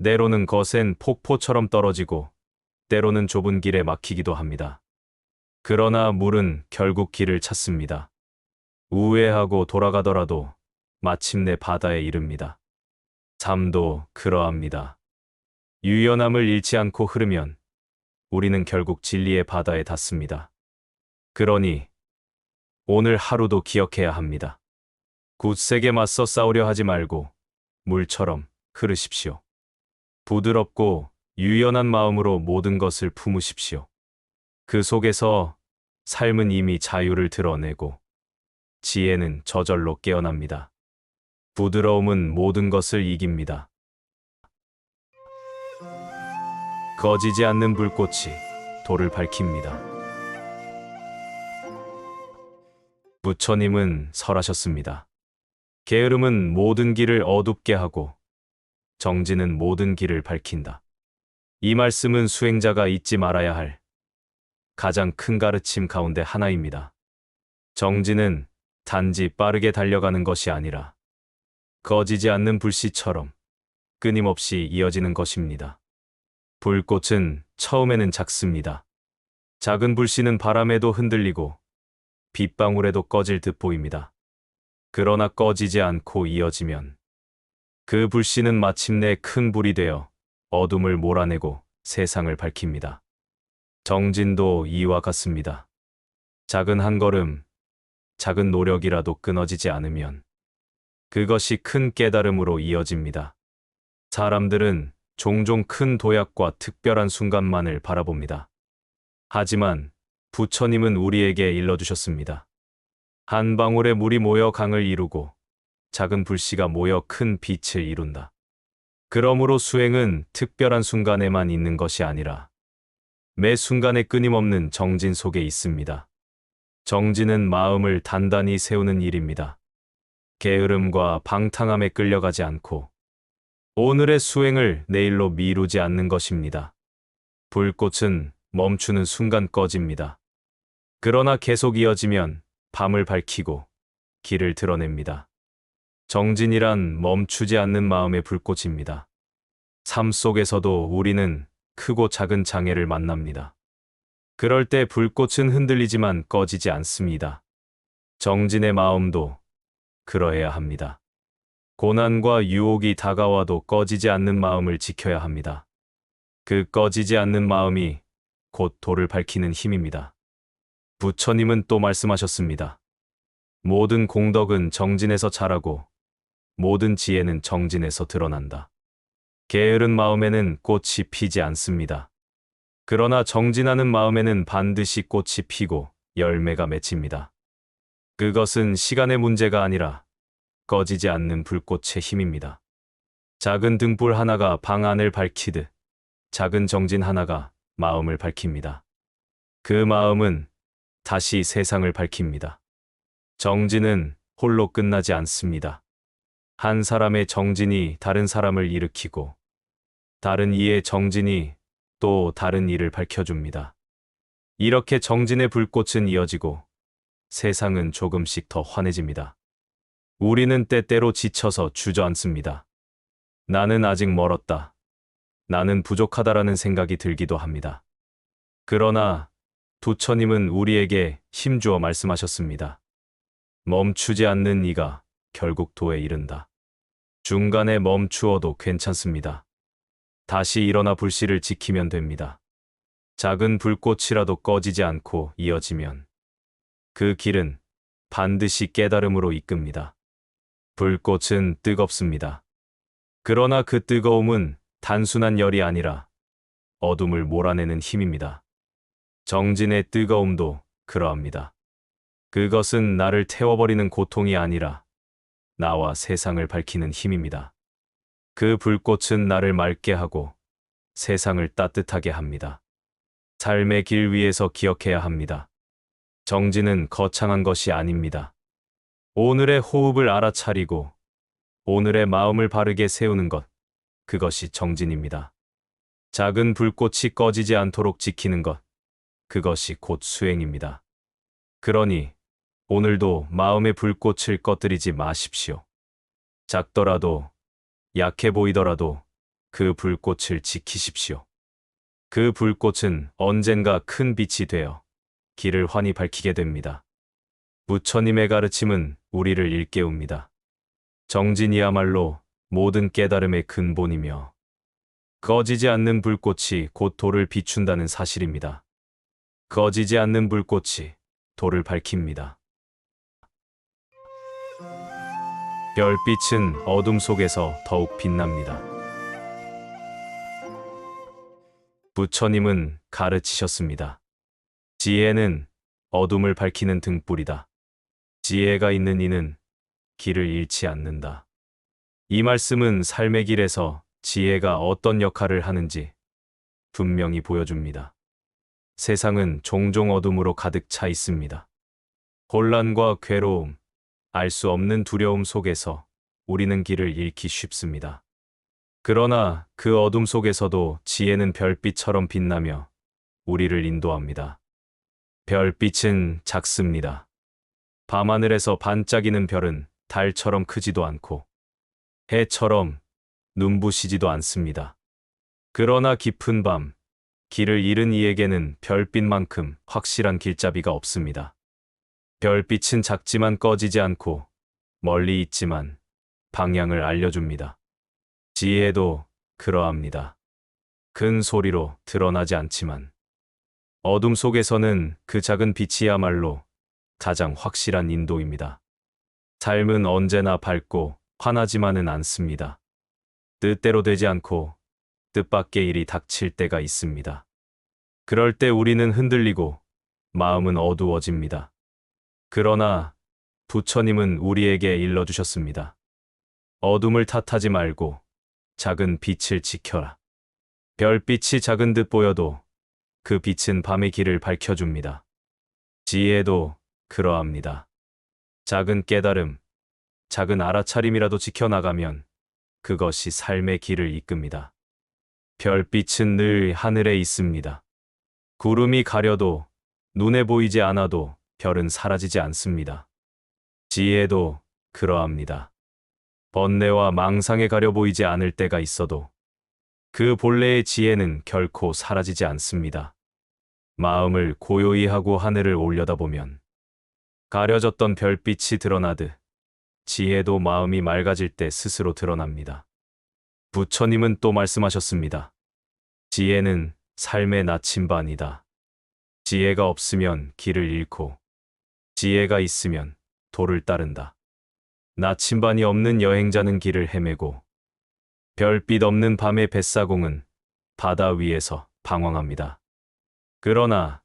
S1: 때로는 거센 폭포처럼 떨어지고 때로는 좁은 길에 막히기도 합니다. 그러나 물은 결국 길을 찾습니다. 우회하고 돌아가더라도 마침내 바다에 이릅니다. 삶도 그러합니다. 유연함을 잃지 않고 흐르면 우리는 결국 진리의 바다에 닿습니다. 그러니 오늘 하루도 기억해야 합니다. 굳세게 맞서 싸우려 하지 말고 물처럼 흐르십시오. 부드럽고 유연한 마음으로 모든 것을 품으십시오. 그 속에서 삶은 이미 자유를 드러내고 지혜는 저절로 깨어납니다. 부드러움은 모든 것을 이깁니다. 꺼지지 않는 불꽃이 돌을 밝힙니다. 부처님은 설하셨습니다. 게으름은 모든 길을 어둡게 하고 정진은 모든 길을 밝힌다. 이 말씀은 수행자가 잊지 말아야 할 가장 큰 가르침 가운데 하나입니다. 정진은 단지 빠르게 달려가는 것이 아니라 꺼지지 않는 불씨처럼 끊임없이 이어지는 것입니다. 불꽃은 처음에는 작습니다. 작은 불씨는 바람에도 흔들리고 빗방울에도 꺼질 듯 보입니다. 그러나 꺼지지 않고 이어지면 그 불씨는 마침내 큰 불이 되어 어둠을 몰아내고 세상을 밝힙니다. 정진도 이와 같습니다. 작은 한 걸음, 작은 노력이라도 끊어지지 않으면 그것이 큰 깨달음으로 이어집니다. 사람들은 종종 큰 도약과 특별한 순간만을 바라봅니다. 하지만 부처님은 우리에게 일러주셨습니다. 한 방울의 물이 모여 강을 이루고 작은 불씨가 모여 큰 빛을 이룬다. 그러므로 수행은 특별한 순간에만 있는 것이 아니라 매 순간에 끊임없는 정진 속에 있습니다. 정진은 마음을 단단히 세우는 일입니다. 게으름과 방탕함에 끌려가지 않고 오늘의 수행을 내일로 미루지 않는 것입니다. 불꽃은 멈추는 순간 꺼집니다. 그러나 계속 이어지면 밤을 밝히고 길을 드러냅니다. 정진이란 멈추지 않는 마음의 불꽃입니다. 삶 속에서도 우리는 크고 작은 장애를 만납니다. 그럴 때 불꽃은 흔들리지만 꺼지지 않습니다. 정진의 마음도 그러해야 합니다. 고난과 유혹이 다가와도 꺼지지 않는 마음을 지켜야 합니다. 그 꺼지지 않는 마음이 곧 도를 밝히는 힘입니다. 부처님은 또 말씀하셨습니다. 모든 공덕은 정진에서 자라고 모든 지혜는 정진에서 드러난다. 게으른 마음에는 꽃이 피지 않습니다. 그러나 정진하는 마음에는 반드시 꽃이 피고 열매가 맺힙니다. 그것은 시간의 문제가 아니라 꺼지지 않는 불꽃의 힘입니다. 작은 등불 하나가 방 안을 밝히듯 작은 정진 하나가 마음을 밝힙니다. 그 마음은 다시 세상을 밝힙니다. 정진은 홀로 끝나지 않습니다. 한 사람의 정진이 다른 사람을 일으키고 다른 이의 정진이 또 다른 이를 밝혀줍니다. 이렇게 정진의 불꽃은 이어지고 세상은 조금씩 더 환해집니다. 우리는 때때로 지쳐서 주저앉습니다. 나는 아직 멀었다. 나는 부족하다라는 생각이 들기도 합니다. 그러나 부처님은 우리에게 힘주어 말씀하셨습니다. 멈추지 않는 이가 결국 도에 이른다. 중간에 멈추어도 괜찮습니다. 다시 일어나 불씨를 지키면 됩니다. 작은 불꽃이라도 꺼지지 않고 이어지면 그 길은 반드시 깨달음으로 이끕니다. 불꽃은 뜨겁습니다. 그러나 그 뜨거움은 단순한 열이 아니라 어둠을 몰아내는 힘입니다. 정진의 뜨거움도 그러합니다. 그것은 나를 태워버리는 고통이 아니라 나와 세상을 밝히는 힘입니다. 그 불꽃은 나를 맑게 하고 세상을 따뜻하게 합니다. 삶의 길 위에서 기억해야 합니다. 정진은 거창한 것이 아닙니다. 오늘의 호흡을 알아차리고 오늘의 마음을 바르게 세우는 것, 그것이 정진입니다. 작은 불꽃이 꺼지지 않도록 지키는 것, 그것이 곧 수행입니다. 그러니 오늘도 마음의 불꽃을 꺼뜨리지 마십시오. 작더라도 약해 보이더라도 그 불꽃을 지키십시오. 그 불꽃은 언젠가 큰 빛이 되어 길을 환히 밝히게 됩니다. 부처님의 가르침은 우리를 일깨웁니다. 정진이야말로 모든 깨달음의 근본이며 꺼지지 않는 불꽃이 곧 도를 비춘다는 사실입니다. 꺼지지 않는 불꽃이 도를 밝힙니다. 별빛은 어둠 속에서 더욱 빛납니다. 부처님은 가르치셨습니다. 지혜는 어둠을 밝히는 등불이다. 지혜가 있는 이는 길을 잃지 않는다. 이 말씀은 삶의 길에서 지혜가 어떤 역할을 하는지 분명히 보여줍니다. 세상은 종종 어둠으로 가득 차 있습니다. 혼란과 괴로움, 알 수 없는 두려움 속에서 우리는 길을 잃기 쉽습니다. 그러나 그 어둠 속에서도 지혜는 별빛처럼 빛나며 우리를 인도합니다. 별빛은 작습니다. 밤하늘에서 반짝이는 별은 달처럼 크지도 않고 해처럼 눈부시지도 않습니다. 그러나 깊은 밤, 길을 잃은 이에게는 별빛만큼 확실한 길잡이가 없습니다. 별빛은 작지만 꺼지지 않고 멀리 있지만 방향을 알려줍니다. 지혜도 그러합니다. 큰 소리로 드러나지 않지만 어둠 속에서는 그 작은 빛이야말로 가장 확실한 인도입니다. 삶은 언제나 밝고 환하지만은 않습니다. 뜻대로 되지 않고 뜻밖의 일이 닥칠 때가 있습니다. 그럴 때 우리는 흔들리고 마음은 어두워집니다. 그러나 부처님은 우리에게 일러주셨습니다. 어둠을 탓하지 말고 작은 빛을 지켜라. 별빛이 작은 듯 보여도 그 빛은 밤의 길을 밝혀줍니다. 지혜도 그러합니다. 작은 깨달음, 작은 알아차림이라도 지켜나가면 그것이 삶의 길을 이끕니다. 별빛은 늘 하늘에 있습니다. 구름이 가려도 눈에 보이지 않아도 별은 사라지지 않습니다. 지혜도 그러합니다. 번뇌와 망상에 가려 보이지 않을 때가 있어도 그 본래의 지혜는 결코 사라지지 않습니다. 마음을 고요히 하고 하늘을 올려다보면 가려졌던 별빛이 드러나듯 지혜도 마음이 맑아질 때 스스로 드러납니다. 부처님은 또 말씀하셨습니다. 지혜는 삶의 나침반이다. 지혜가 없으면 길을 잃고 지혜가 있으면 도를 따른다. 나침반이 없는 여행자는 길을 헤매고 별빛 없는 밤의 뱃사공은 바다 위에서 방황합니다. 그러나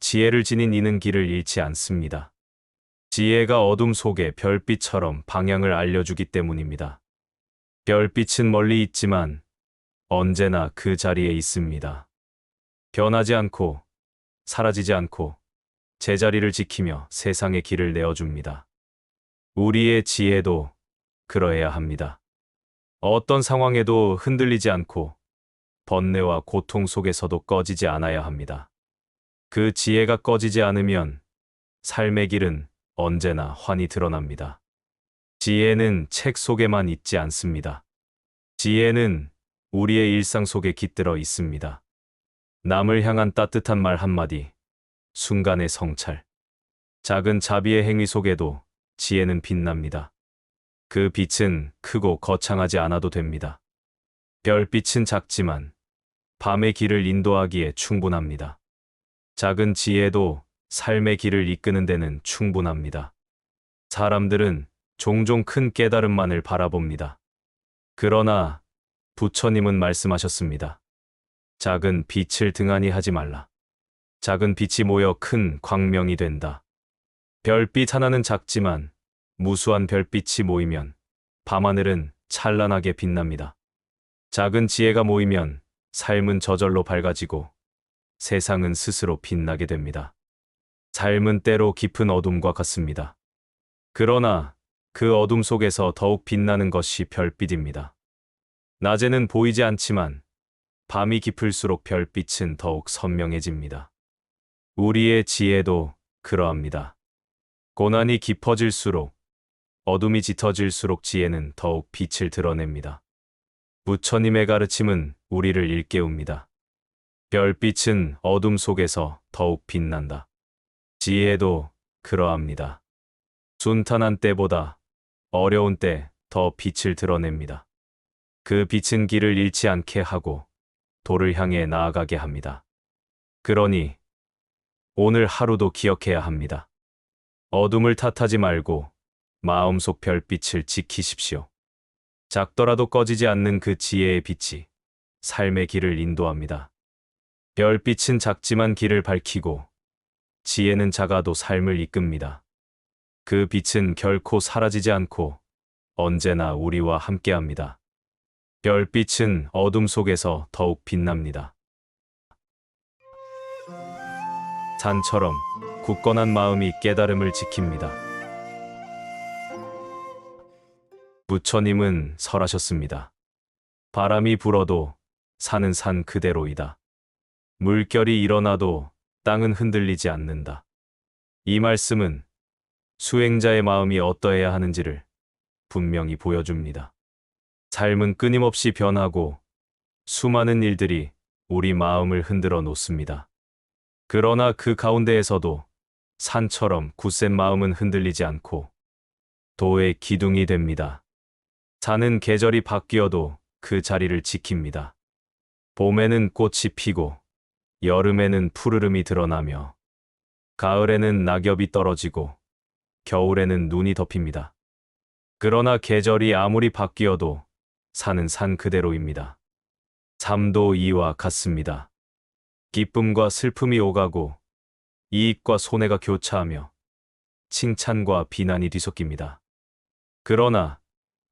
S1: 지혜를 지닌 이는 길을 잃지 않습니다. 지혜가 어둠 속에 별빛처럼 방향을 알려주기 때문입니다. 별빛은 멀리 있지만 언제나 그 자리에 있습니다. 변하지 않고 사라지지 않고 제자리를 지키며 세상의 길을 내어줍니다. 우리의 지혜도 그러해야 합니다. 어떤 상황에도 흔들리지 않고 번뇌와 고통 속에서도 꺼지지 않아야 합니다. 그 지혜가 꺼지지 않으면 삶의 길은 언제나 환히 드러납니다. 지혜는 책 속에만 있지 않습니다. 지혜는 우리의 일상 속에 깃들어 있습니다. 남을 향한 따뜻한 말 한마디, 순간의 성찰, 작은 자비의 행위 속에도 지혜는 빛납니다. 그 빛은 크고 거창하지 않아도 됩니다. 별빛은 작지만 밤의 길을 인도하기에 충분합니다. 작은 지혜도 삶의 길을 이끄는 데는 충분합니다. 사람들은 종종 큰 깨달음만을 바라봅니다. 그러나 부처님은 말씀하셨습니다. 작은 빛을 등한히 하지 말라. 작은 빛이 모여 큰 광명이 된다. 별빛 하나는 작지만 무수한 별빛이 모이면 밤하늘은 찬란하게 빛납니다. 작은 지혜가 모이면 삶은 저절로 밝아지고 세상은 스스로 빛나게 됩니다. 삶은 때로 깊은 어둠과 같습니다. 그러나 그 어둠 속에서 더욱 빛나는 것이 별빛입니다. 낮에는 보이지 않지만 밤이 깊을수록 별빛은 더욱 선명해집니다. 우리의 지혜도 그러합니다. 고난이 깊어질수록 어둠이 짙어질수록 지혜는 더욱 빛을 드러냅니다. 부처님의 가르침은 우리를 일깨웁니다. 별빛은 어둠 속에서 더욱 빛난다. 지혜도 그러합니다. 순탄한 때보다 어려운 때 더 빛을 드러냅니다. 그 빛은 길을 잃지 않게 하고 도를 향해 나아가게 합니다. 그러니 오늘 하루도 기억해야 합니다. 어둠을 탓하지 말고 마음속 별빛을 지키십시오. 작더라도 꺼지지 않는 그 지혜의 빛이 삶의 길을 인도합니다. 별빛은 작지만 길을 밝히고 지혜는 작아도 삶을 이끕니다. 그 빛은 결코 사라지지 않고 언제나 우리와 함께합니다. 별빛은 어둠 속에서 더욱 빛납니다. 산처럼 굳건한 마음이 깨달음을 지킵니다. 부처님은 설하셨습니다. 바람이 불어도 산은 산 그대로이다. 물결이 일어나도 땅은 흔들리지 않는다. 이 말씀은 수행자의 마음이 어떠해야 하는지를 분명히 보여줍니다. 삶은 끊임없이 변하고 수많은 일들이 우리 마음을 흔들어 놓습니다. 그러나 그 가운데에서도 산처럼 굳센 마음은 흔들리지 않고 도의 기둥이 됩니다. 산은 계절이 바뀌어도 그 자리를 지킵니다. 봄에는 꽃이 피고 여름에는 푸르름이 드러나며 가을에는 낙엽이 떨어지고 겨울에는 눈이 덮입니다. 그러나 계절이 아무리 바뀌어도 산은 산 그대로입니다. 삶도 이와 같습니다. 기쁨과 슬픔이 오가고 이익과 손해가 교차하며 칭찬과 비난이 뒤섞입니다. 그러나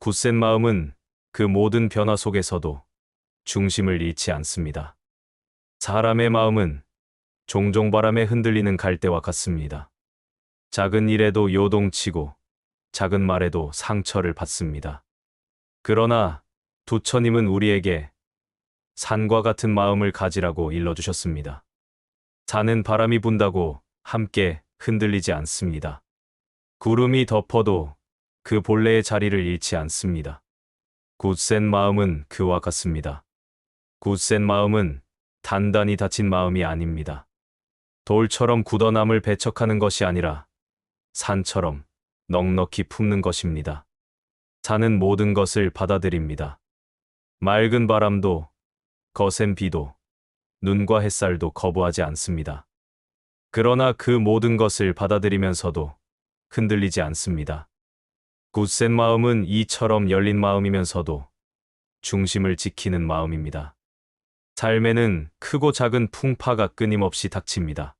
S1: 굳센 마음은 그 모든 변화 속에서도 중심을 잃지 않습니다. 사람의 마음은 종종 바람에 흔들리는 갈대와 같습니다. 작은 일에도 요동치고 작은 말에도 상처를 받습니다. 그러나 부처님은 우리에게 산과 같은 마음을 가지라고 일러주셨습니다. 산은 바람이 분다고 함께 흔들리지 않습니다. 구름이 덮어도 그 본래의 자리를 잃지 않습니다. 굳센 마음은 그와 같습니다. 굳센 마음은 단단히 닫힌 마음이 아닙니다. 돌처럼 굳어남을 배척하는 것이 아니라 산처럼 넉넉히 품는 것입니다. 산은 모든 것을 받아들입니다. 맑은 바람도, 거센 비도, 눈과 햇살도 거부하지 않습니다. 그러나 그 모든 것을 받아들이면서도 흔들리지 않습니다. 굳센 마음은 이처럼 열린 마음이면서도 중심을 지키는 마음입니다. 삶에는 크고 작은 풍파가 끊임없이 닥칩니다.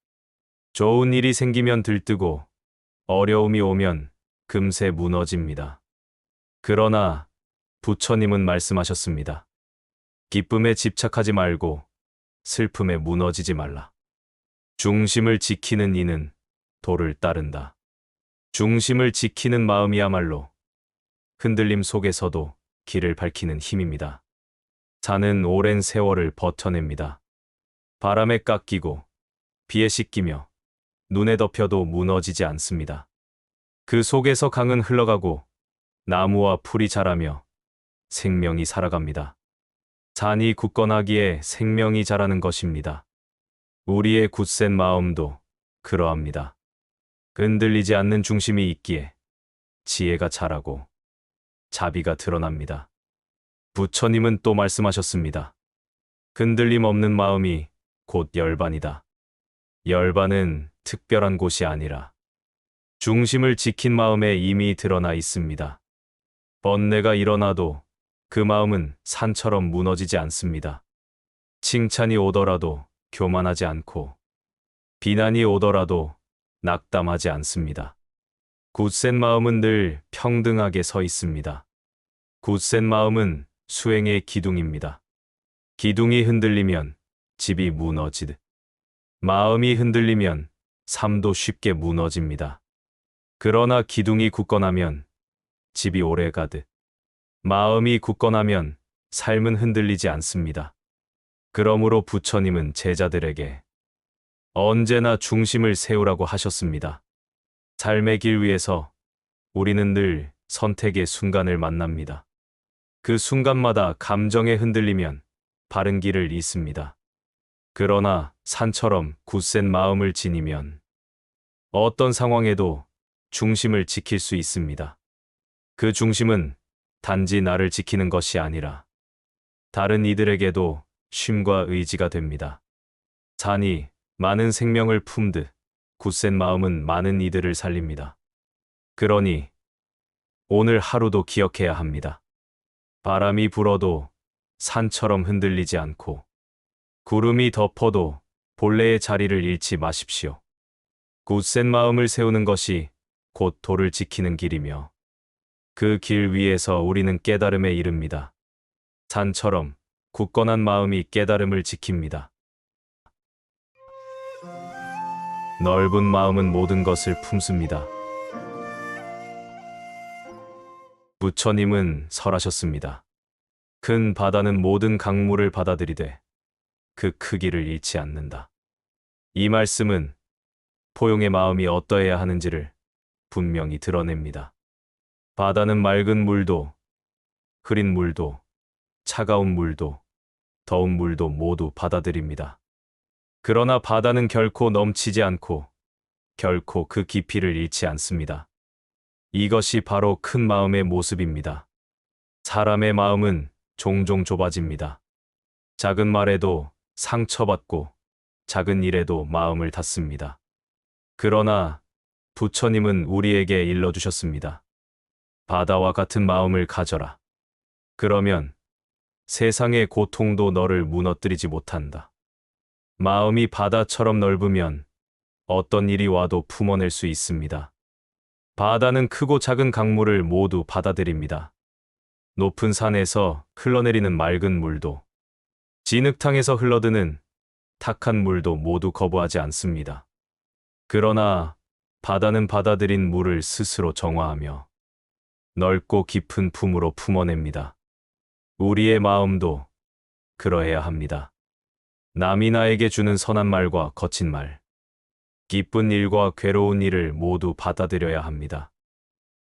S1: 좋은 일이 생기면 들뜨고 어려움이 오면 금세 무너집니다. 그러나 부처님은 말씀하셨습니다. 기쁨에 집착하지 말고 슬픔에 무너지지 말라. 중심을 지키는 이는 도를 따른다. 중심을 지키는 마음이야말로 흔들림 속에서도 길을 밝히는 힘입니다. 산은 오랜 세월을 버텨냅니다. 바람에 깎이고 비에 씻기며 눈에 덮여도 무너지지 않습니다. 그 속에서 강은 흘러가고 나무와 풀이 자라며 생명이 살아갑니다. 산이 굳건하기에 생명이 자라는 것입니다. 우리의 굳센 마음도 그러합니다. 흔들리지 않는 중심이 있기에 지혜가 자라고 자비가 드러납니다. 부처님은 또 말씀하셨습니다. 흔들림 없는 마음이 곧 열반이다. 열반은 특별한 곳이 아니라 중심을 지킨 마음에 이미 드러나 있습니다. 번뇌가 일어나도 그 마음은 산처럼 무너지지 않습니다. 칭찬이 오더라도 교만하지 않고 비난이 오더라도 낙담하지 않습니다. 굳센 마음은 늘 평등하게 서 있습니다. 굳센 마음은 수행의 기둥입니다. 기둥이 흔들리면 집이 무너지듯 마음이 흔들리면 삶도 쉽게 무너집니다. 그러나 기둥이 굳건하면 집이 오래 가듯 마음이 굳건하면 삶은 흔들리지 않습니다. 그러므로 부처님은 제자들에게 언제나 중심을 세우라고 하셨습니다. 삶의 길 위에서 우리는 늘 선택의 순간을 만납니다. 그 순간마다 감정에 흔들리면 바른 길을 잃습니다. 그러나 산처럼 굳센 마음을 지니면 어떤 상황에도 중심을 지킬 수 있습니다. 그 중심은 단지 나를 지키는 것이 아니라 다른 이들에게도 쉼과 의지가 됩니다. 산이 많은 생명을 품듯 굳센 마음은 많은 이들을 살립니다. 그러니 오늘 하루도 기억해야 합니다. 바람이 불어도 산처럼 흔들리지 않고 구름이 덮어도 본래의 자리를 잃지 마십시오. 굳센 마음을 세우는 것이 곧 도를 지키는 길이며 그 길 위에서 우리는 깨달음에 이릅니다. 산처럼 굳건한 마음이 깨달음을 지킵니다. 넓은 마음은 모든 것을 품습니다. 부처님은 설하셨습니다. 큰 바다는 모든 강물을 받아들이되 그 크기를 잃지 않는다. 이 말씀은 포용의 마음이 어떠해야 하는지를 분명히 드러냅니다. 바다는 맑은 물도, 흐린 물도, 차가운 물도, 더운 물도 모두 받아들입니다. 그러나 바다는 결코 넘치지 않고 결코 그 깊이를 잃지 않습니다. 이것이 바로 큰 마음의 모습입니다. 사람의 마음은 종종 좁아집니다. 작은 말에도 상처받고 작은 일에도 마음을 닫습니다. 그러나 부처님은 우리에게 일러주셨습니다. 바다와 같은 마음을 가져라. 그러면 세상의 고통도 너를 무너뜨리지 못한다. 마음이 바다처럼 넓으면 어떤 일이 와도 품어낼 수 있습니다. 바다는 크고 작은 강물을 모두 받아들입니다. 높은 산에서 흘러내리는 맑은 물도, 진흙탕에서 흘러드는 탁한 물도 모두 거부하지 않습니다. 그러나 바다는 받아들인 물을 스스로 정화하며 넓고 깊은 품으로 품어냅니다. 우리의 마음도 그러해야 합니다. 남이 나에게 주는 선한 말과 거친 말, 기쁜 일과 괴로운 일을 모두 받아들여야 합니다.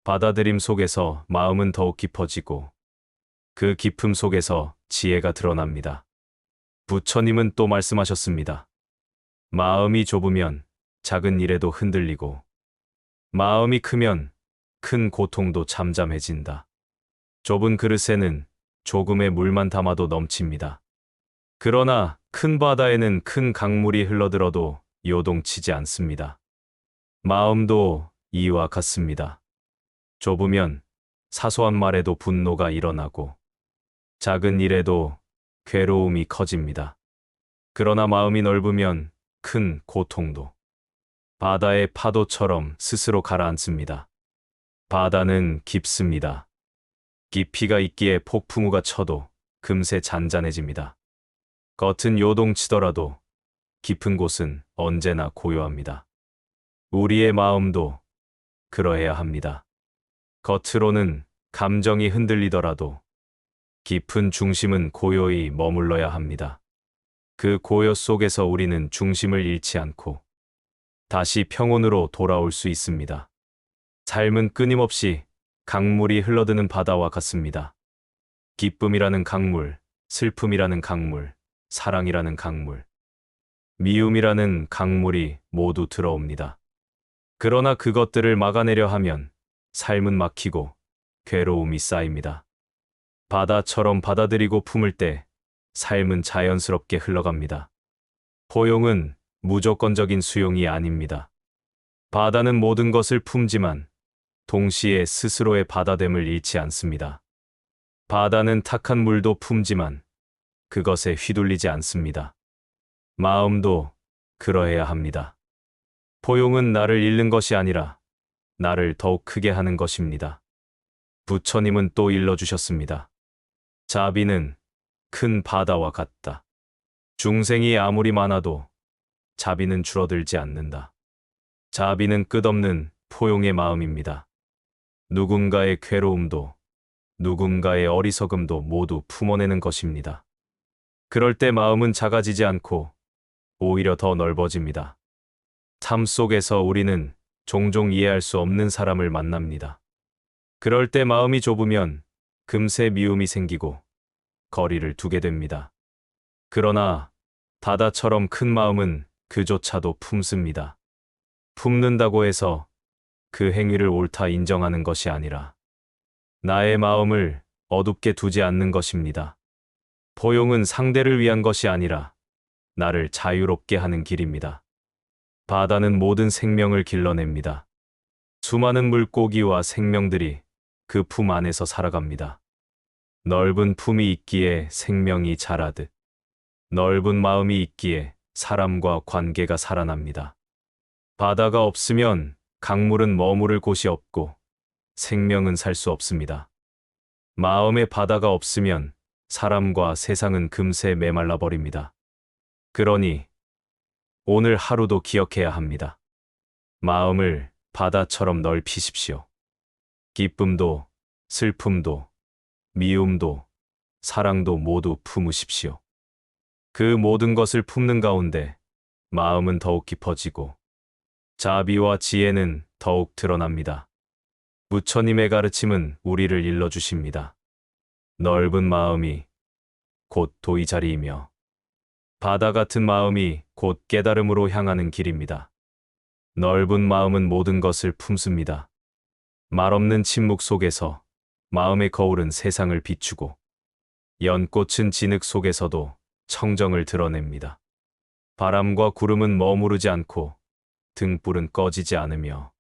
S1: 받아들임 속에서 마음은 더욱 깊어지고 그 깊음 속에서 지혜가 드러납니다. 부처님은 또 말씀하셨습니다. 마음이 좁으면 작은 일에도 흔들리고 마음이 크면 큰 고통도 잠잠해진다. 좁은 그릇에는 조금의 물만 담아도 넘칩니다. 그러나 큰 바다에는 큰 강물이 흘러들어도 요동치지 않습니다. 마음도 이와 같습니다. 좁으면 사소한 말에도 분노가 일어나고 작은 일에도 괴로움이 커집니다. 그러나 마음이 넓으면 큰 고통도 바다의 파도처럼 스스로 가라앉습니다. 바다는 깊습니다. 깊이가 있기에 폭풍우가 쳐도 금세 잔잔해집니다. 겉은 요동치더라도 깊은 곳은 언제나 고요합니다. 우리의 마음도 그러해야 합니다. 겉으로는 감정이 흔들리더라도 깊은 중심은 고요히 머물러야 합니다. 그 고요 속에서 우리는 중심을 잃지 않고 다시 평온으로 돌아올 수 있습니다. 삶은 끊임없이 강물이 흘러드는 바다와 같습니다. 기쁨이라는 강물, 슬픔이라는 강물, 사랑이라는 강물, 미움이라는 강물이 모두 들어옵니다. 그러나 그것들을 막아내려 하면 삶은 막히고 괴로움이 쌓입니다. 바다처럼 받아들이고 품을 때 삶은 자연스럽게 흘러갑니다. 포용은 무조건적인 수용이 아닙니다. 바다는 모든 것을 품지만 동시에 스스로의 바다됨을 잃지 않습니다. 바다는 탁한 물도 품지만 그것에 휘둘리지 않습니다. 마음도 그러해야 합니다. 포용은 나를 잃는 것이 아니라 나를 더욱 크게 하는 것입니다. 부처님은 또 일러주셨습니다. 자비는 큰 바다와 같다. 중생이 아무리 많아도 자비는 줄어들지 않는다. 자비는 끝없는 포용의 마음입니다. 누군가의 괴로움도 누군가의 어리석음도 모두 품어내는 것입니다. 그럴 때 마음은 작아지지 않고 오히려 더 넓어집니다. 삶 속에서 우리는 종종 이해할 수 없는 사람을 만납니다. 그럴 때 마음이 좁으면 금세 미움이 생기고 거리를 두게 됩니다. 그러나 바다처럼 큰 마음은 그조차도 품습니다. 품는다고 해서 그 행위를 옳다 인정하는 것이 아니라 나의 마음을 어둡게 두지 않는 것입니다. 포용은 상대를 위한 것이 아니라 나를 자유롭게 하는 길입니다. 바다는 모든 생명을 길러냅니다. 수많은 물고기와 생명들이 그 품 안에서 살아갑니다. 넓은 품이 있기에 생명이 자라듯 넓은 마음이 있기에 사람과 관계가 살아납니다. 바다가 없으면 강물은 머무를 곳이 없고 생명은 살 수 없습니다. 마음의 바다가 없으면 사람과 세상은 금세 메말라 버립니다. 그러니 오늘 하루도 기억해야 합니다. 마음을 바다처럼 넓히십시오. 기쁨도, 슬픔도, 미움도, 사랑도 모두 품으십시오. 그 모든 것을 품는 가운데 마음은 더욱 깊어지고 자비와 지혜는 더욱 드러납니다. 부처님의 가르침은 우리를 일러주십니다. 넓은 마음이 곧 도의자리이며 바다 같은 마음이 곧 깨달음으로 향하는 길입니다. 넓은 마음은 모든 것을 품습니다. 말없는 침묵 속에서 마음의 거울은 세상을 비추고 연꽃은 진흙 속에서도 청정을 드러냅니다. 바람과 구름은 머무르지 않고 등불은 꺼지지 않으며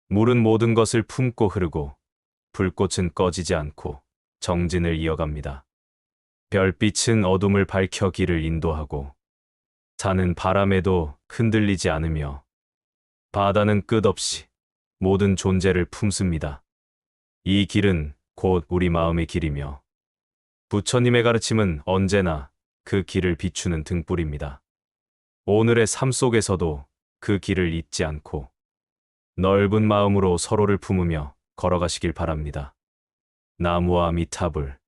S1: 물은 모든 것을 품고 흐르고 불꽃은 꺼지지 않고 정진을 이어갑니다. 별빛은 어둠을 밝혀 길을 인도하고 산은 바람에도 흔들리지 않으며 바다는 끝없이 모든 존재를 품습니다. 이 길은 곧 우리 마음의 길이며 부처님의 가르침은 언제나 그 길을 비추는 등불입니다. 오늘의 삶 속에서도 그 길을 잊지 않고 넓은 마음으로 서로를 품으며 걸어가시길 바랍니다. 나무아 미타불